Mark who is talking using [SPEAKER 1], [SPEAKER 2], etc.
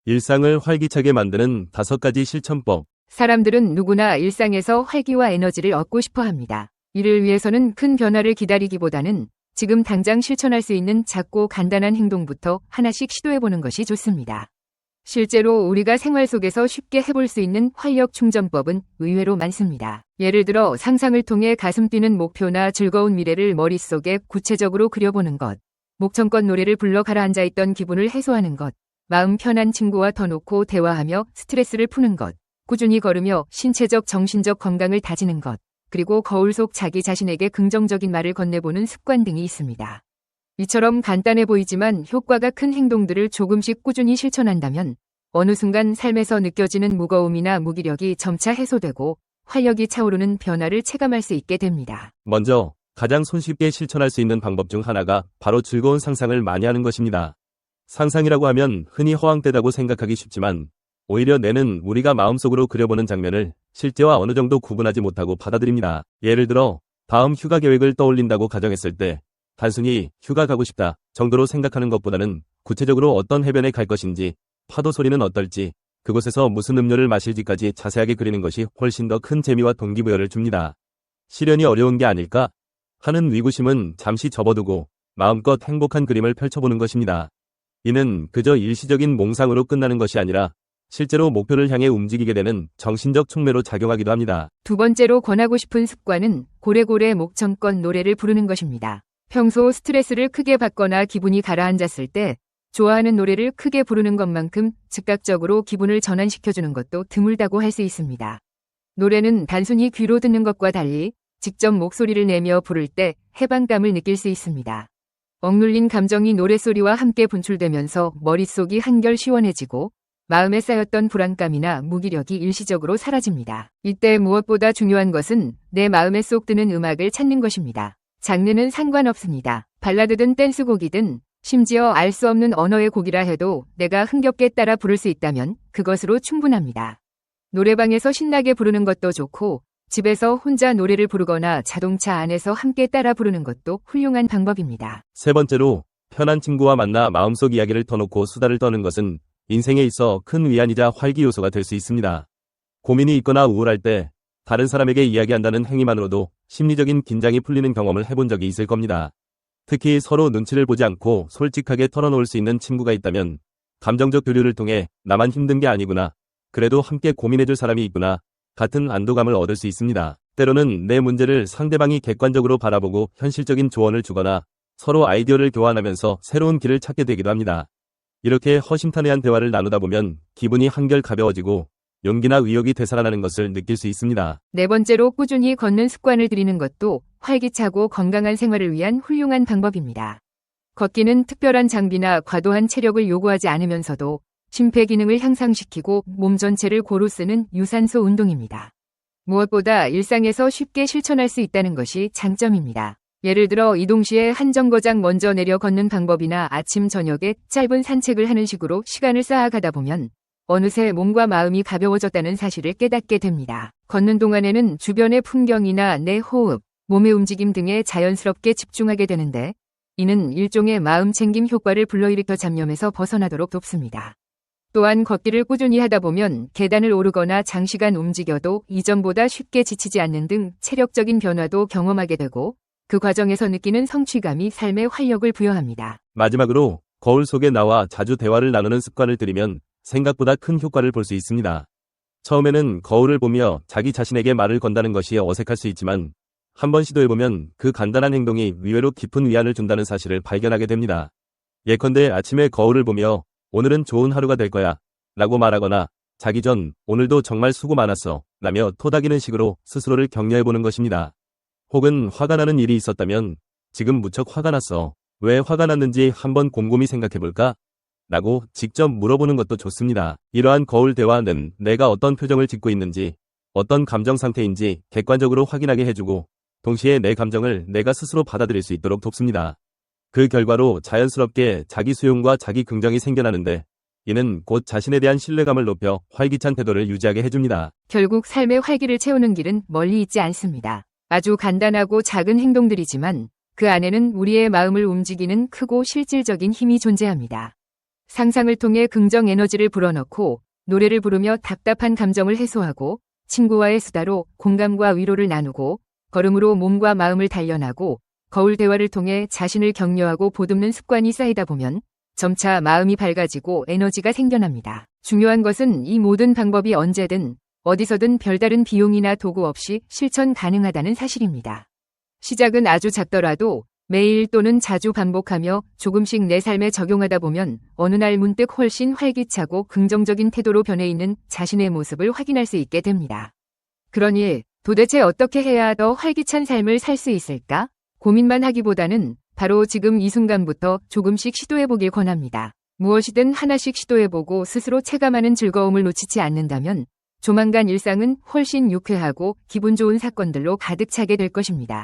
[SPEAKER 1] 일상을 활기차게 만드는 5가지 실천법.
[SPEAKER 2] 사람들은 누구나 일상에서 활기와 에너지를 얻고 싶어 합니다. 이를 위해서는 큰 변화를 기다리기보다는 지금 당장 실천할 수 있는 작고 간단한 행동부터 하나씩 시도해보는 것이 좋습니다. 실제로 우리가 생활 속에서 쉽게 해볼 수 있는 활력 충전법은 의외로 많습니다. 예를 들어 상상을 통해 가슴 뛰는 목표나 즐거운 미래를 머릿속에 구체적으로 그려보는 것, 목청껏 노래를 불러 가라앉아 있던 기분을 해소하는 것, 마음 편한 친구와 터놓고 대화하며 스트레스를 푸는 것, 꾸준히 걸으며 신체적 정신적 건강을 다지는 것, 그리고 거울 속 자기 자신에게 긍정적인 말을 건네보는 습관 등이 있습니다. 이처럼 간단해 보이지만 효과가 큰 행동들을 조금씩 꾸준히 실천한다면 어느 순간 삶에서 느껴지는 무거움이나 무기력이 점차 해소되고 활력이 차오르는 변화를 체감할 수 있게 됩니다.
[SPEAKER 1] 먼저 가장 손쉽게 실천할 수 있는 방법 중 하나가 바로 즐거운 상상을 많이 하는 것입니다. 상상이라고 하면 흔히 허황되다고 생각하기 쉽지만 오히려 뇌는 우리가 마음속으로 그려보는 장면을 실제와 어느 정도 구분하지 못하고 받아들입니다. 예를 들어 다음 휴가 계획을 떠올린다고 가정했을 때 단순히 휴가 가고 싶다 정도로 생각하는 것보다는 구체적으로 어떤 해변에 갈 것인지, 파도 소리는 어떨지, 그곳에서 무슨 음료를 마실지까지 자세하게 그리는 것이 훨씬 더 큰 재미와 동기부여를 줍니다. 실현이 어려운 게 아닐까 하는 위구심은 잠시 접어두고 마음껏 행복한 그림을 펼쳐보는 것입니다. 이는 그저 일시적인 몽상으로 끝나는 것이 아니라 실제로 목표를 향해 움직이게 되는 정신적 촉매로 작용하기도 합니다.
[SPEAKER 2] 두 번째로 권하고 싶은 습관은 고래고래 목청껏 노래를 부르는 것입니다. 평소 스트레스를 크게 받거나 기분이 가라앉았을 때 좋아하는 노래를 크게 부르는 것만큼 즉각적으로 기분을 전환시켜주는 것도 드물다고 할 수 있습니다. 노래는 단순히 귀로 듣는 것과 달리 직접 목소리를 내며 부를 때 해방감을 느낄 수 있습니다. 억눌린 감정이 노랫소리와 함께 분출되면서 머릿속이 한결 시원해지고 마음에 쌓였던 불안감이나 무기력이 일시적으로 사라집니다. 이때 무엇보다 중요한 것은 내 마음에 쏙 드는 음악을 찾는 것입니다. 장르는 상관없습니다. 발라드든 댄스곡이든 심지어 알 수 없는 언어의 곡이라 해도 내가 흥겹게 따라 부를 수 있다면 그것으로 충분합니다. 노래방에서 신나게 부르는 것도 좋고 집에서 혼자 노래를 부르거나 자동차 안에서 함께 따라 부르는 것도 훌륭한 방법입니다.
[SPEAKER 1] 세 번째로 편한 친구와 만나 마음속 이야기를 터놓고 수다를 떠는 것은 인생에 있어 큰 위안이자 활기 요소가 될 수 있습니다. 고민이 있거나 우울할 때 다른 사람에게 이야기한다는 행위만으로도 심리적인 긴장이 풀리는 경험을 해본 적이 있을 겁니다. 특히 서로 눈치를 보지 않고 솔직하게 털어놓을 수 있는 친구가 있다면 감정적 교류를 통해 나만 힘든 게 아니구나, 그래도 함께 고민해줄 사람이 있구나 같은 안도감을 얻을 수 있습니다. 때로는 내 문제를 상대방이 객관적으로 바라보고 현실적인 조언을 주거나 서로 아이디어를 교환하면서 새로운 길을 찾게 되기도 합니다. 이렇게 허심탄회한 대화를 나누다 보면 기분이 한결 가벼워지고 용기나 의욕이 되살아나는 것을 느낄 수 있습니다.
[SPEAKER 2] 네 번째로 꾸준히 걷는 습관을 들이는 것도 활기차고 건강한 생활을 위한 훌륭한 방법입니다. 걷기는 특별한 장비나 과도한 체력을 요구하지 않으면서도 심폐기능을 향상시키고 몸 전체를 고루 쓰는 유산소 운동입니다. 무엇보다 일상에서 쉽게 실천할 수 있다는 것이 장점입니다. 예를 들어 이동 시에 한 정거장 먼저 내려 걷는 방법이나 아침 저녁에 짧은 산책을 하는 식으로 시간을 쌓아가다 보면 어느새 몸과 마음이 가벼워졌다는 사실을 깨닫게 됩니다. 걷는 동안에는 주변의 풍경이나 내 호흡, 몸의 움직임 등에 자연스럽게 집중하게 되는데 이는 일종의 마음 챙김 효과를 불러일으켜 잡념에서 벗어나도록 돕습니다. 또한 걷기를 꾸준히 하다 보면 계단을 오르거나 장시간 움직여도 이전보다 쉽게 지치지 않는 등 체력적인 변화도 경험하게 되고 그 과정에서 느끼는 성취감이 삶에 활력을 부여합니다.
[SPEAKER 1] 마지막으로 거울 속에 나와 자주 대화를 나누는 습관을 들이면 생각보다 큰 효과를 볼 수 있습니다. 처음에는 거울을 보며 자기 자신에게 말을 건다는 것이 어색할 수 있지만 한번 시도해보면 그 간단한 행동이 의외로 깊은 위안을 준다는 사실을 발견하게 됩니다. 예컨대 아침에 거울을 보며 오늘은 좋은 하루가 될 거야 라고 말하거나 자기 전 오늘도 정말 수고 많았어 라며 토닥이는 식으로 스스로를 격려해보는 것입니다. 혹은 화가 나는 일이 있었다면 지금 무척 화가 났어. 왜 화가 났는지 한번 곰곰이 생각해볼까? 라고 직접 물어보는 것도 좋습니다. 이러한 거울 대화는 내가 어떤 표정을 짓고 있는지, 어떤 감정 상태인지 객관적으로 확인하게 해주고 동시에 내 감정을 내가 스스로 받아들일 수 있도록 돕습니다. 그 결과로 자연스럽게 자기 수용과 자기 긍정이 생겨나는데 이는 곧 자신에 대한 신뢰감을 높여 활기찬 태도를 유지하게 해줍니다.
[SPEAKER 2] 결국 삶의 활기를 채우는 길은 멀리 있지 않습니다. 아주 간단하고 작은 행동들이지만 그 안에는 우리의 마음을 움직이는 크고 실질적인 힘이 존재합니다. 상상을 통해 긍정 에너지를 불어넣고 노래를 부르며 답답한 감정을 해소하고 친구와의 수다로 공감과 위로를 나누고 걸음으로 몸과 마음을 단련하고 거울 대화를 통해 자신을 격려하고 보듬는 습관이 쌓이다 보면 점차 마음이 밝아지고 에너지가 생겨납니다. 중요한 것은 이 모든 방법이 언제든 어디서든 별다른 비용이나 도구 없이 실천 가능하다는 사실입니다. 시작은 아주 작더라도 매일 또는 자주 반복하며 조금씩 내 삶에 적용하다 보면 어느 날 문득 훨씬 활기차고 긍정적인 태도로 변해 있는 자신의 모습을 확인할 수 있게 됩니다. 그러니 도대체 어떻게 해야 더 활기찬 삶을 살 수 있을까? 고민만 하기보다는 바로 지금 이 순간부터 조금씩 시도해보길 권합니다. 무엇이든 하나씩 시도해보고 스스로 체감하는 즐거움을 놓치지 않는다면 조만간 일상은 훨씬 유쾌하고 기분 좋은 사건들로 가득 차게 될 것입니다.